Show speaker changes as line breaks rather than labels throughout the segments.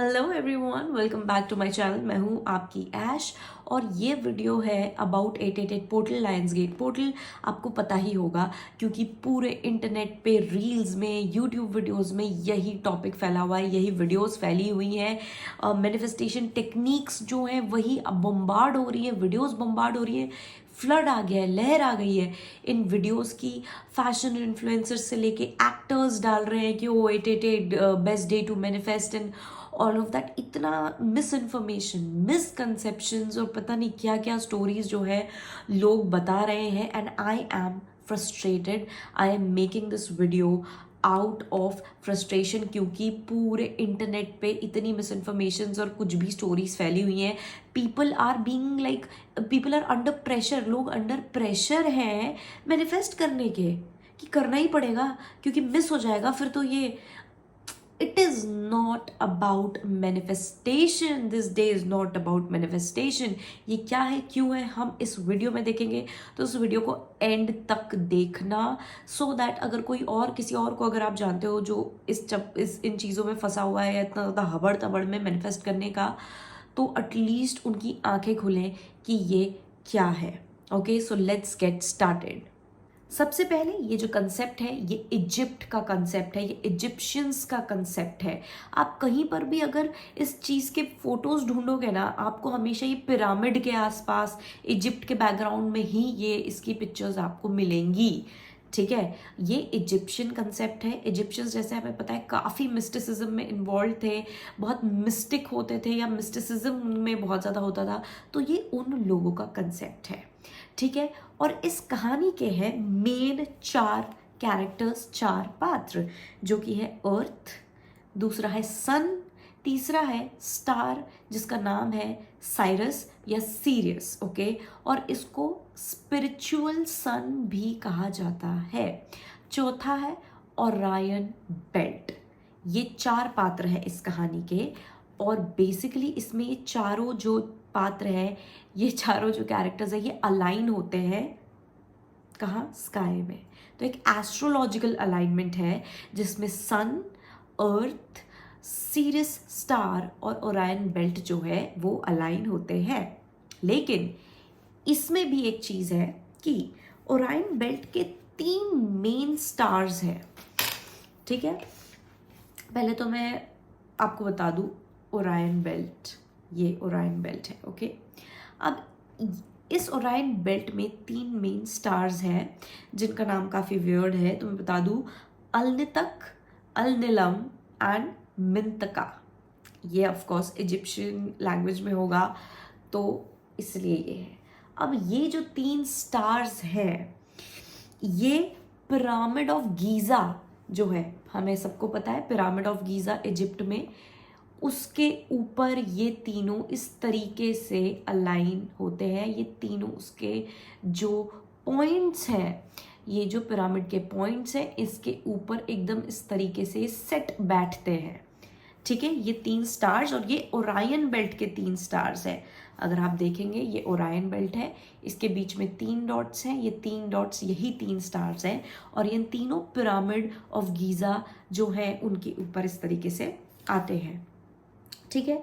Hello everyone, welcome back to my channel. मैं हूँ आपकी ऐश और ये वीडियो है अबाउट 888 पोर्टल लायंसगेट पोर्टल। आपको पता ही होगा क्योंकि पूरे इंटरनेट पे रील्स में, यूट्यूब वीडियोस में यही टॉपिक फैला हुआ है, यही वीडियोस फैली हुई हैं। मैनिफेस्टेशन टेक्निक्स जो हैं वही अब बम्बार्ड हो रही है, वीडियोस बम्बार्ड हो रही है। फ्लड आ गया है, लहर आ गई है इन वीडियोस की। फैशन इन्फ्लुएंसर्स से लेके एक्टर्स डाल रहे हैं कि oh 888 best day to manifest and all of that. इतना मिस इन्फॉर्मेशन, मिसकंसेप्शंस और पता नहीं क्या क्या स्टोरीज जो है लोग बता रहे हैं। And I am frustrated, I am making this video out of frustration क्योंकि पूरे इंटरनेट पे इतनी मिस इन्फॉर्मेशन और कुछ भी स्टोरीज फैली हुई हैं। People are being like, people are under pressure, लोग अंडर प्रेशर हैं मैनिफेस्ट करने के कि करना ही पड़ेगा क्योंकि मिस हो जाएगा फिर तो ये। It is not about manifestation. This day is not about manifestation. ये क्या है, क्यों है, हम इस वीडियो में देखेंगे। तो उस वीडियो को एंड तक देखना so that अगर कोई और किसी और को अगर आप जानते हो जो इस इन चीज़ों में फंसा हुआ है या इतना ज़्यादा हबड़ तबड़ में मैनिफेस्ट करने का, तो एटलीस्ट उनकी आंखें खुलें कि ये क्या है। Okay, so let's get started. सबसे पहले ये जो कंसेप्ट है ये इजिप्ट का कंसेप्ट है, ये इजिप्शियंस का कंसेप्ट है। आप कहीं पर भी अगर इस चीज़ के फोटोज़ ढूंढोगे ना, आपको हमेशा ये पिरामिड के आसपास, इजिप्ट के बैकग्राउंड में ही ये इसकी पिक्चर्स आपको मिलेंगी। ठीक है, ये इजिप्शियन कंसेप्ट है। इजिप्शियंस जैसे हमें पता है काफ़ी मिस्टिसिज्म में इन्वॉल्व थे, बहुत मिस्टिक होते थे या मिस्टिसिज्म में बहुत ज़्यादा होता था। तो ये उन लोगों का कंसेप्ट है। ठीक है, और इस कहानी के हैं मेन 4 कैरेक्टर्स, 4 पात्र, जो कि है अर्थ, दूसरा है सन, तीसरा है स्टार जिसका नाम है साइरस या सीरियस। ओके, और इसको स्पिरिचुअल सन भी कहा जाता है। चौथा है ओरायन बेल्ट। ये 4 पात्र हैं इस कहानी के और बेसिकली इसमें ये चारों जो पात्र हैं, ये चारों जो कैरेक्टर्स हैं, ये अलाइन होते हैं कहाँ, स्काई में। तो एक एस्ट्रोलॉजिकल अलाइनमेंट है जिसमें सन, अर्थ, सीरियस स्टार और ओरायन बेल्ट जो है वो अलाइन होते हैं। लेकिन इसमें भी एक चीज़ है कि ओरायन बेल्ट के 3 मेन स्टार्स हैं। ठीक है, पहले तो मैं आपको बता दूं ओरायन बेल्ट, ये ओरायन बेल्ट है। ओके, अब इस ओरायन बेल्ट में 3 मेन स्टार्स हैं जिनका नाम काफ़ी वियर्ड है, तो मैं बता दूं अलनितक, अलनिलम एंड मिंतका। ये ऑफ कोर्स इजिप्शियन लैंग्वेज में होगा तो इसलिए ये है। अब ये जो 3 स्टार्स हैं, ये पिरामिड ऑफ गीज़ा जो है, हमें सबको पता है पिरामिड ऑफ गीज़ा इजिप्ट में, उसके ऊपर ये तीनों इस तरीके से अलाइन होते हैं। ये तीनों उसके जो पॉइंट्स हैं, ये जो पिरामिड के पॉइंट्स हैं, इसके ऊपर एकदम इस तरीके से सेट बैठते हैं। ठीक है, ये 3 स्टार्स और ये ओरायन बेल्ट के 3 स्टार्स हैं। अगर आप देखेंगे ये ओरायन बेल्ट है, इसके बीच में 3 डॉट्स हैं, ये 3 डॉट्स यही 3 स्टार्स हैं और ये तीनों पिरामिड ऑफ गीज़ा जो है उनके ऊपर इस तरीके से आते हैं। ठीक है,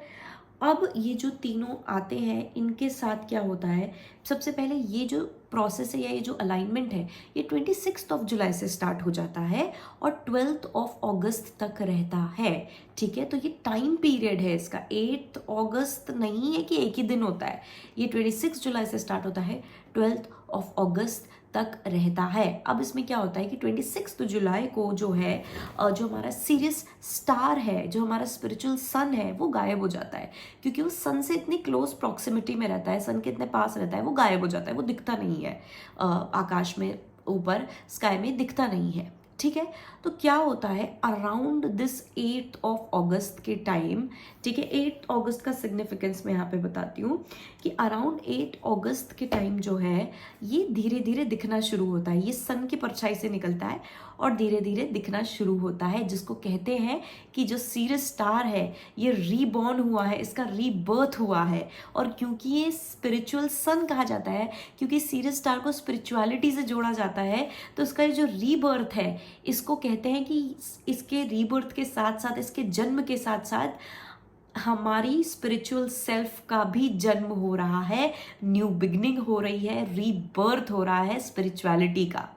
अब ये जो तीनों आते हैं इनके साथ क्या होता है, सबसे पहले ये जो प्रोसेस है या ये जो अलाइनमेंट है ये 26 जुलाई से स्टार्ट हो जाता है और 12 अगस्त तक रहता है। ठीक है, तो ये टाइम पीरियड है इसका, 8 अगस्त नहीं है कि एक ही दिन होता है, ये 26 जुलाई से स्टार्ट होता है, 12 अगस्त तक रहता है। अब इसमें क्या होता है कि 26 जुलाई को जो है जो हमारा सीरियस स्टार है, जो हमारा स्पिरिचुअल सन है, वो गायब हो जाता है क्योंकि वो सन से इतनी क्लोज प्रॉक्सिमिटी में रहता है, सन के इतने पास रहता है, वो गायब हो जाता है, वो दिखता नहीं है आकाश में, ऊपर स्काई में दिखता नहीं है। ठीक है, तो क्या होता है अराउंड दिस 8 अगस्त के टाइम, ठीक है, 8 अगस्त का सिग्निफिकेंस मैं यहाँ पे बताती हूँ कि अराउंड 8 अगस्त के टाइम जो है ये धीरे धीरे दिखना शुरू होता है। ये सन की परछाई से निकलता है और धीरे धीरे दिखना शुरू होता है, जिसको कहते हैं कि जो सीरियस स्टार है ये रीबॉर्न हुआ है, इसका रीबर्थ हुआ है। और क्योंकि ये स्पिरिचुअल सन कहा जाता है, क्योंकि सीरियस स्टार को स्पिरिचुअलिटी से जोड़ा जाता है, तो इसका ये जो रीबर्थ है इसको कहते हैं कि इसके रीबर्थ के साथ साथ, इसके जन्म के साथ साथ हमारी स्पिरिचुअल सेल्फ का भी जन्म हो रहा है, न्यू बिगनिंग हो रही है, रीबर्थ हो रहा है स्पिरिचुअलिटी का।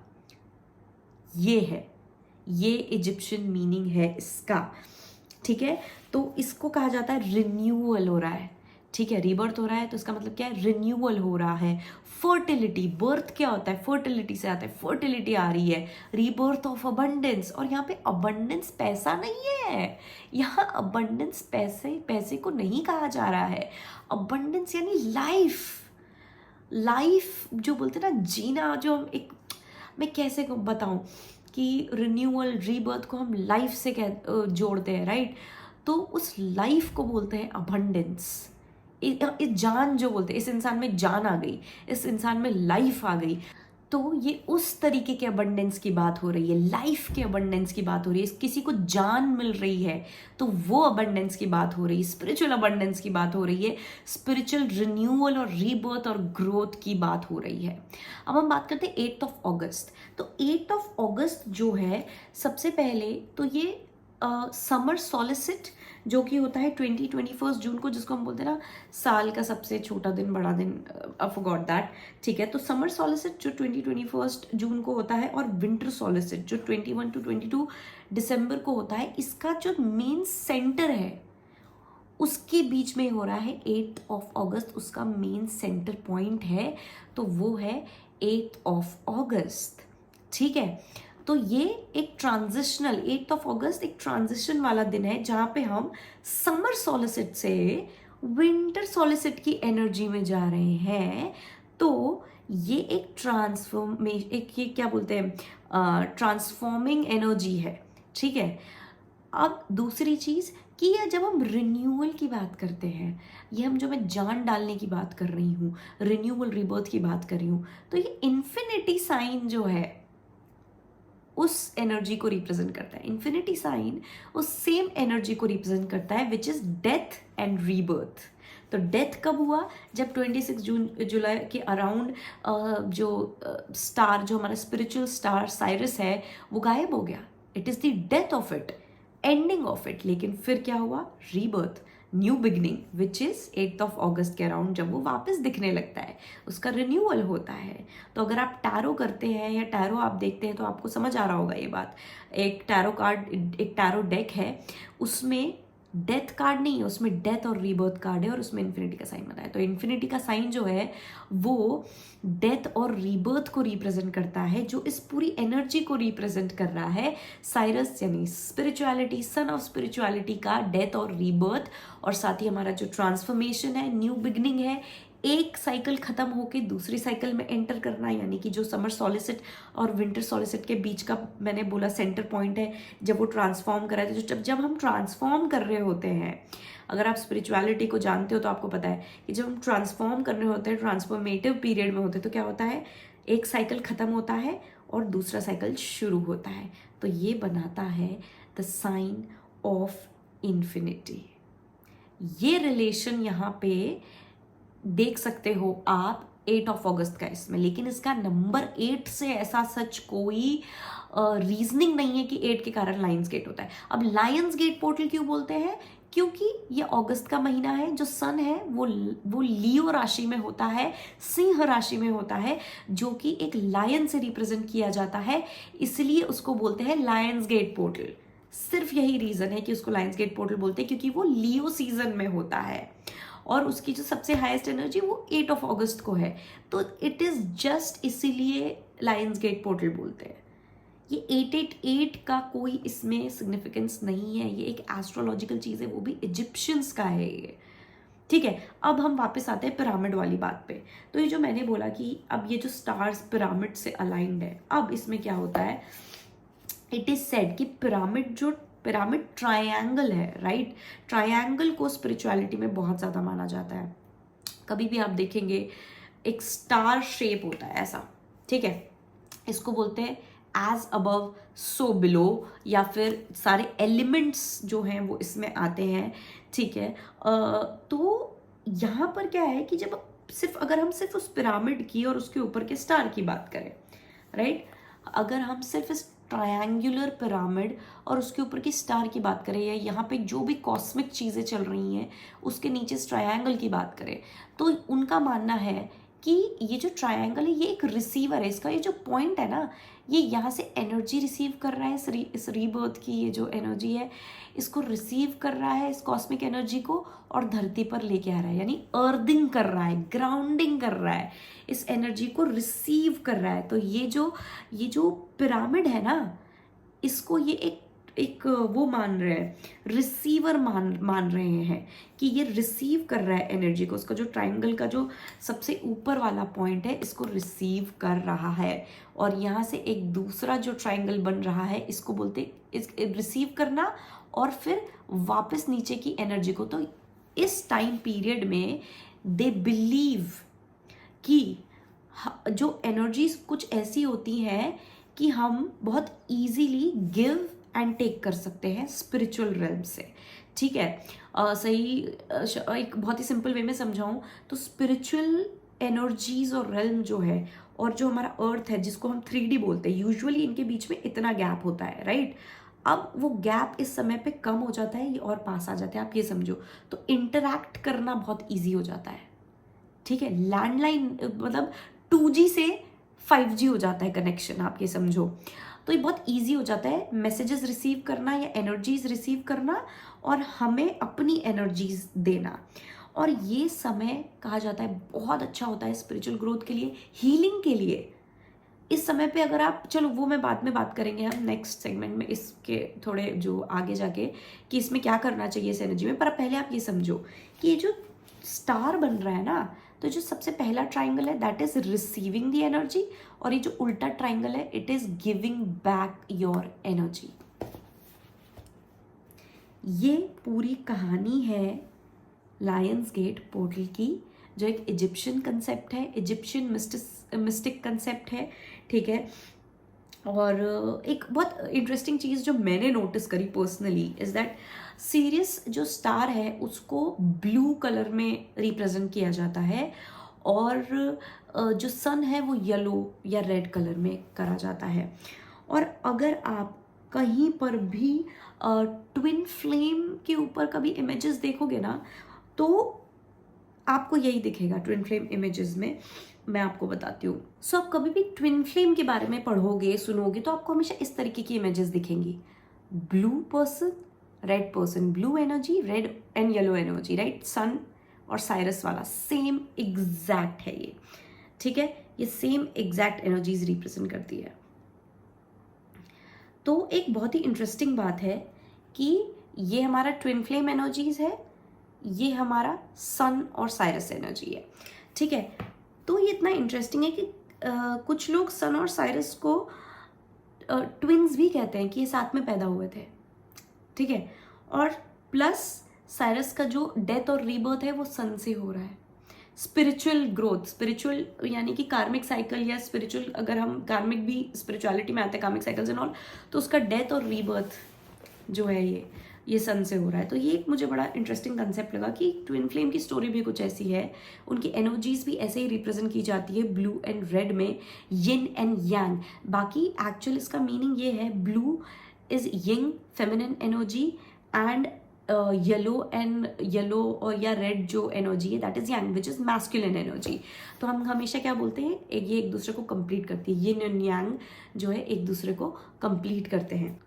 ये इजिप्शियन मीनिंग है इसका, ठीक है। तो इसको कहा जाता है रिन्यूअल हो रहा है, ठीक है। रीबर्थ हो रहा है तो इसका मतलब क्या है, रिन्यूअल हो रहा है। फर्टिलिटी, बर्थ क्या होता है, फर्टिलिटी से आता है, फर्टिलिटी आ रही है, रीबर्थ ऑफ अबंडेंस। और यहाँ पे अबंडेंस पैसा नहीं है, यहाँ अबंडेंस पैसे को नहीं कहा जा रहा है। अबंडेंस यानी लाइफ जो बोलते हैं ना, जीना, जो हम एक, मैं कैसे को बताऊं कि रिन्यूअल रीबर्थ को हम लाइफ से जोड़ते हैं, राइट। तो उस लाइफ को बोलते हैं अबंडेंस। इस जान जो बोलते हैं, इस इंसान में जान आ गई, इस इंसान में लाइफ आ गई। तो ये उस तरीके के अबंडेंस की बात हो रही है, लाइफ के अबंडेंस की बात हो रही है। किसी को जान मिल रही है तो वो अबंडेंस की बात हो रही है, स्पिरिचुअल अबंडेंस की बात हो रही है, स्पिरिचुअल रिन्यूअल और रीबर्थ और ग्रोथ की बात हो रही है। अब हम बात करते हैं 8 अगस्त। तो 8 अगस्त जो है, सबसे पहले तो ये समर सॉलिसिट जो कि होता है 21 जून को, जिसको हम बोलते हैं ना साल का सबसे छोटा दिन, बड़ा दिन, आई फॉरगॉट दैट, ठीक है। तो समर सॉलिसिट जो 21 जून को होता है, और विंटर सॉलिसिट जो 21 to 22 दिसंबर को होता है, इसका जो मेन सेंटर है उसके बीच में हो रहा है 8 अगस्त, उसका मेन सेंटर पॉइंट है, तो वो है 8 अगस्त, ठीक है। तो ये एक ट्रांजिशनल, 8 अगस्त एक ट्रांजिशन वाला दिन है, जहां पे हम समर सॉलिसिट से विंटर सॉलिसिट की एनर्जी में जा रहे हैं। तो ये एक ये क्या बोलते हैं, ट्रांसफॉर्मिंग एनर्जी है, ठीक है। अब दूसरी चीज कि ये जब हम रिन्यूअल की बात करते हैं, ये हम जो मैं जान डालने की बात कर रही हूँ, रिन्यूअल रिबर्थ की बात कर रही हूँ, तो ये इन्फिनिटी साइन जो है उस एनर्जी को रिप्रेजेंट करता है। इन्फिनिटी साइन उस सेम एनर्जी को रिप्रेजेंट करता है, which is death and rebirth. तो डेथ कब हुआ, जब 26 जुलाई के अराउंड जो स्टार, जो हमारा स्पिरिचुअल स्टार साइरस है, वो गायब हो गया। It is the death of it, ending of it. लेकिन फिर क्या हुआ, rebirth, new beginning, which is 8 अगस्त के अराउंड, जब वो वापस दिखने लगता है, उसका रिन्यूअल होता है। तो अगर आप टैरो करते हैं या टैरो आप देखते हैं तो आपको समझ आ रहा होगा ये बात। एक टैरो कार्ड, एक टैरो डेक है, उसमें डेथ कार्ड नहीं है, उसमें डेथ और रीबर्थ कार्ड है, और उसमें इन्फिनिटी का साइन बना है। तो इन्फिनिटी का साइन जो है वो डेथ और रीबर्थ को रिप्रेजेंट करता है, जो इस पूरी एनर्जी को रिप्रेजेंट कर रहा है। साइरस यानी स्पिरिचुअलिटी, सन ऑफ स्पिरिचुअलिटी का डेथ और रीबर्थ, और साथ ही हमारा जो ट्रांसफॉर्मेशन है, न्यू बिगनिंग है, एक साइकिल खत्म होके दूसरी साइकिल में एंटर करना, यानी कि जो समर सॉलिसिट और विंटर सॉलिसिट के बीच का मैंने बोला सेंटर पॉइंट है, जब वो ट्रांसफॉर्म कर रहे थे। जब हम ट्रांसफॉर्म कर रहे होते हैं, अगर आप स्पिरिचुअलिटी को जानते हो तो आपको पता है कि जब हम ट्रांसफॉर्म करने होते हैं, ट्रांसफॉर्मेटिव पीरियड में होते हैं, तो क्या होता है, एक साइकिल खत्म होता है और दूसरा साइकिल शुरू होता है। तो ये बनाता है द साइन ऑफ इन्फिनिटी। ये रिलेशन यहाँ पे देख सकते हो आप 8 अगस्त का इसमें। लेकिन इसका नंबर 8 से ऐसा सच कोई रीजनिंग नहीं है कि 8 के कारण लायंस गेट होता है। अब लायंस गेट पोर्टल क्यों बोलते हैं, क्योंकि ये अगस्त का महीना है, जो सन है वो लियो राशि में होता है, सिंह राशि में होता है, जो कि एक लायन से रिप्रेजेंट किया जाता है, इसलिए उसको बोलते हैं लायंस गेट पोर्टल। सिर्फ यही रीजन है कि उसको लायंस गेट पोर्टल बोलते हैं, क्योंकि वो लियो सीजन में होता है और उसकी जो सबसे हाईएस्ट एनर्जी वो 8 अगस्त को है। तो इट इज जस्ट इसीलिए लायंस गेट पोर्टल बोलते हैं। ये 888 का कोई इसमें सिग्निफिकेंस नहीं है, ये एक एस्ट्रोलॉजिकल चीज है, वो भी इजिप्शियंस का है ये, ठीक है। अब हम वापस आते हैं पिरामिड वाली बात पे। तो ये जो मैंने बोला कि अब ये जो स्टार्स पिरामिड से अलाइंड है, अब इसमें क्या होता है, इट इज सेड कि पिरामिड ट्रायंगल है, राइट। ट्रायंगल को स्पिरिचुअलिटी में बहुत ज़्यादा माना जाता है। कभी भी आप देखेंगे एक स्टार शेप होता है ऐसा, ठीक है, इसको बोलते हैं एज अबव सो बिलो, या फिर सारे एलिमेंट्स जो हैं वो इसमें आते हैं, ठीक है। तो यहाँ पर क्या है कि जब अगर हम सिर्फ उस पिरामिड की और उसके ऊपर के स्टार की बात करें, राइट, अगर हम सिर्फ इस ट्रायंगुलर पिरामिड और उसके ऊपर की स्टार की बात करें, या यहाँ पे जो भी कॉस्मिक चीज़ें चल रही हैं उसके नीचे इस ट्रायंगल की बात करें, तो उनका मानना है कि ये जो ट्रायंगल है ये एक रिसीवर है। इसका ये जो पॉइंट है ना, ये यहाँ से एनर्जी रिसीव कर रहा है, इस रीबर्थ की ये जो एनर्जी है इसको रिसीव कर रहा है, इस कॉस्मिक एनर्जी को, और धरती पर लेके आ रहा है, यानी अर्दिंग कर रहा है, ग्राउंडिंग कर रहा है, इस एनर्जी को रिसीव कर रहा है। तो ये जो पिरामिड है ना, इसको ये एक वो मान रहे हैं, रिसीवर मान रहे हैं कि ये रिसीव कर रहा है एनर्जी को। उसका जो ट्रायंगल का जो सबसे ऊपर वाला पॉइंट है इसको रिसीव कर रहा है, और यहाँ से एक दूसरा जो ट्रायंगल बन रहा है इसको बोलते रिसीव करना और फिर वापस नीचे की एनर्जी को। तो इस टाइम पीरियड में दे बिलीव कि जो एनर्जीज कुछ ऐसी होती हैं कि हम बहुत इजीली गिव एंड टेक कर सकते हैं स्पिरिचुअल रेल्म से। ठीक है, एक बहुत ही सिंपल वे में समझाऊं तो स्पिरिचुअल एनर्जीज और रेल्म जो है और जो हमारा अर्थ है जिसको हम 3D बोलते हैं, यूजुअली इनके बीच में इतना गैप होता है, राइट। अब वो गैप इस समय पे कम हो जाता है, ये और पास आ जाते हैं, आप ये समझो। तो इंटरैक्ट करना बहुत ईजी हो जाता है। ठीक है, लैंडलाइन मतलब 2G से 5G हो जाता है कनेक्शन, आप ये समझो। तो ये बहुत इजी हो जाता है मैसेजेस रिसीव करना या एनर्जीज रिसीव करना और हमें अपनी एनर्जीज देना। और ये समय कहा जाता है बहुत अच्छा होता है स्पिरिचुअल ग्रोथ के लिए, हीलिंग के लिए। इस समय पे अगर आप, चलो वो मैं बाद में बात करेंगे हम नेक्स्ट सेगमेंट में इसके थोड़े जो आगे जाके कि इसमें क्या करना चाहिए इस एनर्जी में। पर पहले आप ये समझो कि ये जो स्टार बन रहा है ना, तो जो सबसे पहला ट्राइंगल है that is receiving the energy, और ये जो उल्टा ट्राइंगल है it is giving back your energy. ये पूरी कहानी है लायंस गेट पोर्टल की, जो एक इजिप्शियन कंसेप्ट है, इजिप्शियन मिस्टिक कंसेप्ट है। ठीक है, और एक बहुत इंटरेस्टिंग चीज़ जो मैंने नोटिस करी पर्सनली इज दैट सीरियस जो स्टार है उसको ब्लू कलर में रिप्रेजेंट किया जाता है, और जो सन है वो येलो या रेड कलर में करा जाता है। और अगर आप कहीं पर भी ट्विन फ्लेम के ऊपर कभी इमेजेस देखोगे ना, तो आपको यही दिखेगा ट्विन फ्लेम इमेजेस में। मैं आपको बताती हूँ। सो आप कभी भी ट्विन फ्लेम के बारे में पढ़ोगे सुनोगे तो आपको हमेशा इस तरीके की इमेजेस दिखेंगी, blue person red person, blue energy red and yellow energy, right. Sun और साइरस वाला सेम एग्जैक्ट है ये। ठीक है, ये सेम एग्जैक्ट एनर्जीज रिप्रेजेंट करती है। तो एक बहुत ही इंटरेस्टिंग बात है कि ये हमारा ट्विन फ्लेम एनर्जीज है, ये हमारा सन और साइरस एनर्जी है। ठीक है, तो ये इतना इंटरेस्टिंग है कि कुछ लोग सन और साइरस को ट्विन्स भी कहते हैं कि ये साथ में पैदा हुए थे। ठीक है, और प्लस साइरस का जो डेथ और रीबर्थ है वो सन से हो रहा है। स्पिरिचुअल ग्रोथ, स्पिरिचुअल यानी कि कार्मिक साइकिल या स्पिरिचुअल, अगर हम कार्मिक भी स्पिरिचुअलिटी में आते हैं कार्मिक साइकिल्स एंड ऑल, तो उसका डेथ और रीबर्थ जो है ये सन से हो रहा है। तो ये एक मुझे बड़ा इंटरेस्टिंग कंसेप्ट लगा कि ट्विन फ्लेम की स्टोरी भी कुछ ऐसी है, उनकी एनर्जीज भी ऐसे ही रिप्रेजेंट की जाती है ब्लू एंड रेड में, यिन एंड यांग। बाकी एक्चुअल इसका मीनिंग ये है, blue is Ying feminine energy and yellow और या रेड जो एनर्जी है that is Yang which is masculine energy. तो हम हमेशा क्या बोलते हैं, ये एक दूसरे को कंप्लीट करती है, यिन एंड यांग जो है एक दूसरे को कंप्लीट करते हैं।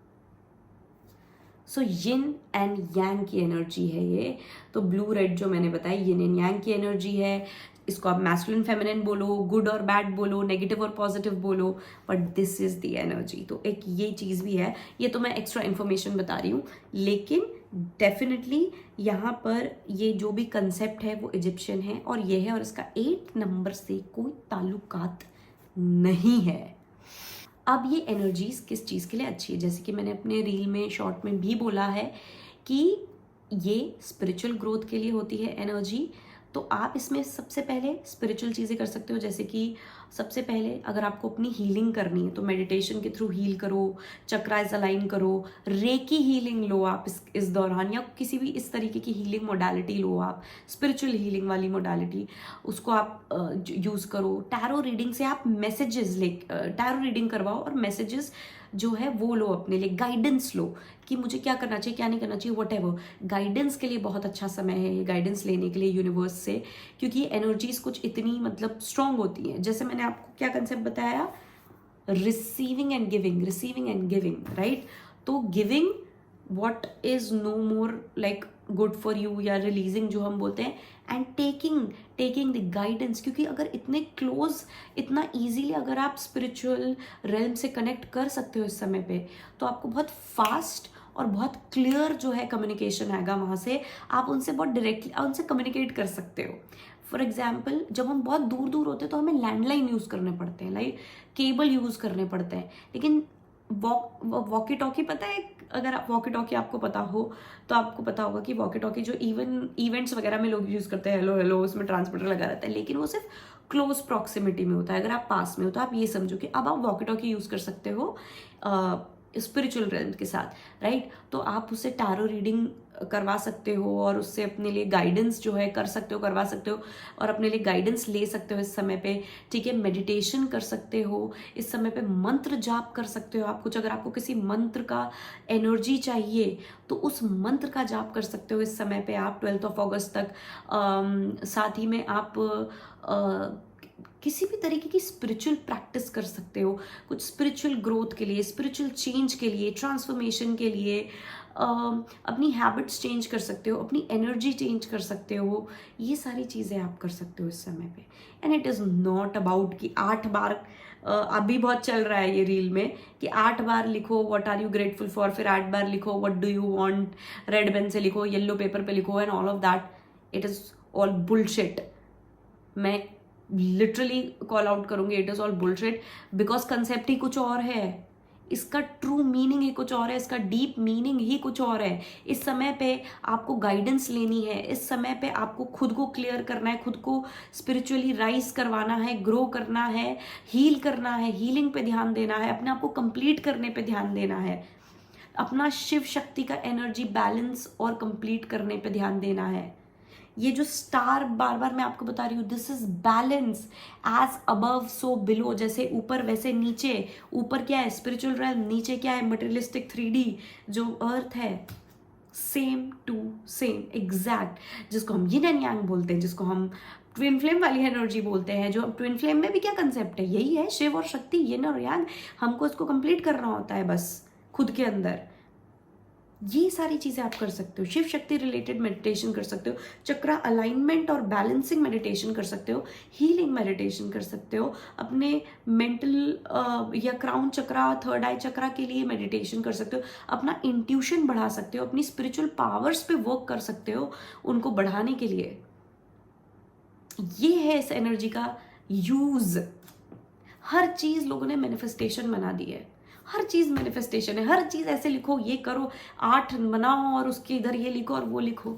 सो यिन एंड यांग की एनर्जी है ये। तो ब्लू रेड जो मैंने बताया यिन एंड यांग की एनर्जी है। इसको आप मैस्कुलिन फेमिनिन बोलो, गुड और बैड बोलो, नेगेटिव और पॉजिटिव बोलो, but this is the energy. तो एक ये चीज़ भी है, ये तो मैं एक्स्ट्रा इन्फॉर्मेशन बता रही हूँ, लेकिन डेफिनेटली यहाँ पर ये जो भी कंसेप्ट है वो इजिप्शियन है और ये है, और इसका 8 नंबर से कोई ताल्लुकात नहीं है। अब ये एनर्जीज किस चीज़ के लिए अच्छी है, जैसे कि मैंने अपने रील में शॉर्ट में भी बोला है कि ये स्पिरिचुअल ग्रोथ के लिए होती है एनर्जी। तो आप इसमें सबसे पहले स्पिरिचुअल चीज़ें कर सकते हो, जैसे कि सबसे पहले अगर आपको अपनी हीलिंग करनी है तो मेडिटेशन के थ्रू हील करो, चक्रास अलाइन करो, रेकी हीलिंग लो आप इस दौरान, या किसी भी इस तरीके की हीलिंग मोडालिटी लो आप, स्पिरिचुअल हीलिंग वाली मोडालिटी उसको आप यूज़ करो। टैरो रीडिंग से आप मैसेजेस टैरो रीडिंग करवाओ और मैसेजेस जो है वो लो, अपने लिए गाइडेंस लो कि मुझे क्या करना चाहिए क्या नहीं करना चाहिए, वट गाइडेंस के लिए बहुत अच्छा समय है ये, गाइडेंस लेने के लिए यूनिवर्स से, क्योंकि ये एनर्जीज कुछ इतनी मतलब स्ट्रांग होती हैं। जैसे मैंने आपको क्या कंसेप्ट बताया, रिसीविंग एंड गिविंग, राइट। तो giving what is no more like good for you, या रिलीजिंग जो हम बोलते हैं, एंड टेकिंग द गाइडेंस, क्योंकि अगर इतने क्लोज, इतना इजीली अगर आप स्पिरिचुअल रेल्म से कनेक्ट कर सकते हो इस समय पे, तो आपको बहुत फास्ट और बहुत क्लियर जो है कम्युनिकेशन आएगा वहाँ से, आप उनसे बहुत डायरेक्टली उनसे कम्युनिकेट कर सकते हो। फॉर एग्जाम्पल, जब हम बहुत दूर दूर होते हैं तो हमें लैंडलाइन यूज़ करने पड़ते हैं, लाइक केबल यूज़ करने पड़ते हैं, लेकिन वॉकी टॉकी पता है, अगर आप वॉकी टॉकी आपको पता हो तो आपको पता होगा कि वॉकी टॉकी जो इवेंट्स वगैरह में लोग यूज़ करते हैं, हेलो हेलो उसमें ट्रांसमीटर लगा रहता है, लेकिन वो सिर्फ क्लोज प्रॉक्सिमिटी में होता है। अगर आप पास में हो तो आप ये समझो कि अब आप वॉकी टॉकी यूज़ कर सकते हो स्पिरिचुअल रेल्म के साथ, राइट। तो आप उससे टैरो रीडिंग करवा सकते हो और उससे अपने लिए गाइडेंस जो है कर सकते हो, करवा सकते हो, और अपने लिए गाइडेंस ले सकते हो इस समय पे, ठीक है। मेडिटेशन कर सकते हो इस समय पे, मंत्र जाप कर सकते हो आप कुछ, अगर आपको किसी मंत्र का एनर्जी चाहिए तो उस मंत्र का जाप कर सकते हो इस समय पे आप 12 अगस्त तक। साथ ही में आप किसी भी तरीके की स्पिरिचुअल प्रैक्टिस कर सकते हो, कुछ स्पिरिचुअल ग्रोथ के लिए, स्पिरिचुअल चेंज के लिए, ट्रांसफॉर्मेशन के लिए, अपनी हैबिट्स चेंज कर सकते हो, अपनी एनर्जी चेंज कर सकते हो, ये सारी चीज़ें आप कर सकते हो इस समय पे। And it is not about कि 8 बार, अभी बहुत चल रहा है ये रील में कि 8 बार लिखो what are you grateful for, फिर 8 बार लिखो what do you want, red pen से लिखो, येलो पेपर पे लिखो, and all of that, it is all bullshit. मैं लिटरली कॉल आउट करूंगी, it is all bullshit, because concept ही कुछ और है, इसका ट्रू मीनिंग ही कुछ और है, इसका डीप मीनिंग ही कुछ और है। इस समय पे आपको गाइडेंस लेनी है, इस समय पे आपको खुद को क्लियर करना है, खुद को स्पिरिचुअली राइज करवाना है, ग्रो करना है, हील करना है, हीलिंग पे ध्यान देना है, अपने आप को कंप्लीट करने पे ध्यान देना है, अपना शिव शक्ति का एनर्जी बैलेंस और कंप्लीट करने पे ध्यान देना है। ये जो स्टार बार बार मैं आपको बता रही हूँ, this is balance, as above so below, जैसे ऊपर वैसे नीचे। ऊपर क्या है स्पिरिचुअल रेल्म, नीचे क्या है मटेरियलिस्टिक 3D जो अर्थ है, सेम टू सेम एग्जैक्ट, जिसको हम यिन एंड यांग बोलते हैं, जिसको हम ट्विन फ्लेम वाली एनर्जी बोलते हैं। जो ट्विन फ्लेम में भी क्या कंसेप्ट है, यही है, शिव और शक्ति, यिन और यांग, हमको इसको कंप्लीट करना होता है बस खुद के अंदर। ये सारी चीजें आप कर सकते हो, शिव शक्ति रिलेटेड मेडिटेशन कर सकते हो, चक्रा अलाइनमेंट और बैलेंसिंग मेडिटेशन कर सकते हो, हीलिंग मेडिटेशन कर सकते हो, अपने मेंटल या क्राउन चक्रा, थर्ड आई चक्रा के लिए मेडिटेशन कर सकते हो, अपना इंट्यूशन बढ़ा सकते हो, अपनी स्पिरिचुअल पावर्स पे वर्क कर सकते हो उनको बढ़ाने के लिए। ये है इस एनर्जी का यूज। हर चीज लोगों ने मैनिफेस्टेशन बना दी है, हर चीज मैनिफेस्टेशन है, हर चीज ऐसे लिखो, ये करो, 8 बनाओ और उसके इधर ये लिखो और वो लिखो।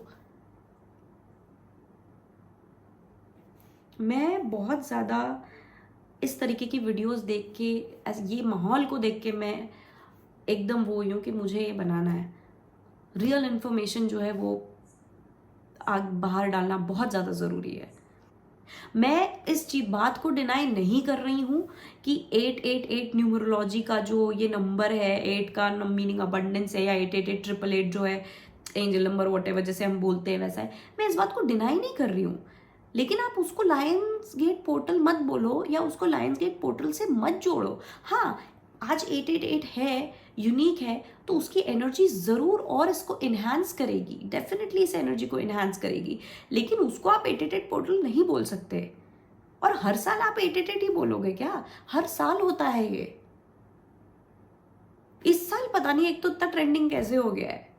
मैं बहुत ज्यादा इस तरीके की वीडियोस देख के, ये माहौल को देख के मैं एकदम वो हुई हूँ कि मुझे ये बनाना है। रियल इन्फॉर्मेशन जो है वो आग बाहर डालना बहुत ज्यादा जरूरी है। मैं इस चीज बात को डिनाई नहीं कर रही हूं कि 888 न्यूमरोलॉजी का जो ये नंबर है, 8 का मीनिंग अबंडेंस है, या 888 जो है एंजल नंबर वॉटेवर जैसे हम बोलते हैं वैसा है, मैं इस बात को डिनाई नहीं कर रही हूँ। लेकिन आप उसको लायंस गेट पोर्टल मत बोलो, या उसको लायंस गेट पोर्टल से मत जोड़ो। हाँ, आज 888 है, यूनिक है, तो उसकी एनर्जी जरूर और इसको इन्हांस करेगी, डेफिनेटली इस एनर्जी को इन्हांस करेगी, लेकिन उसको आप 888 पोर्टल नहीं बोल सकते। और हर साल आप 888 ही बोलोगे क्या? हर साल होता है ये। इस साल पता नहीं एक तो इतना ट्रेंडिंग कैसे हो गया है।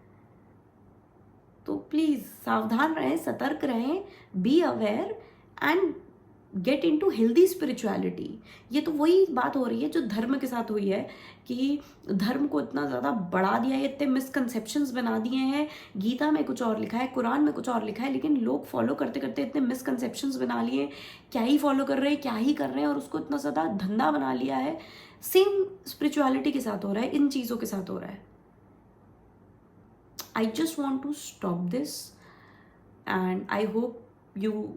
तो प्लीज सावधान रहें, सतर्क रहें, be aware and get into healthy spirituality. ये तो वही बात हो रही है जो धर्म के साथ हुई है कि धर्म को इतना ज़्यादा बढ़ा दिया है, इतने मिसकंसेप्शंस बना दिए हैं। गीता में कुछ और लिखा है, कुरान में कुछ और लिखा है, लेकिन लोग फॉलो करते करते इतने मिसकंसेप्शंस बना लिए, क्या ही फॉलो कर रहे हैं, क्या ही कर रहे हैं, और उसको इतना ज़्यादा धंधा बना लिया है। सेम स्पिरिचुअलिटी के साथ हो रहा है, इन चीज़ों के साथ हो रहा है। I just want to stop this and I hope you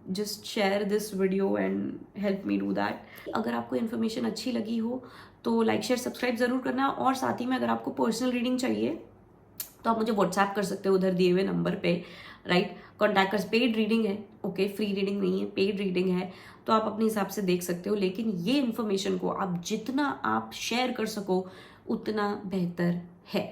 just share this video and help me do that. अगर आपको इन्फॉर्मेशन अच्छी लगी हो तो लाइक शेयर सब्सक्राइब ज़रूर करना, और साथ ही में अगर आपको पर्सनल रीडिंग चाहिए तो आप मुझे व्हाट्सएप कर सकते हो उधर दिए हुए नंबर पे, राइट। कॉन्टैक्ट कर, पेड रीडिंग है, ओके, फ्री रीडिंग नहीं है, पेड रीडिंग है, तो आप अपने हिसाब से देख सकते हो। लेकिन ये इन्फॉर्मेशन को आप जितना आप शेयर कर सको उतना बेहतर है।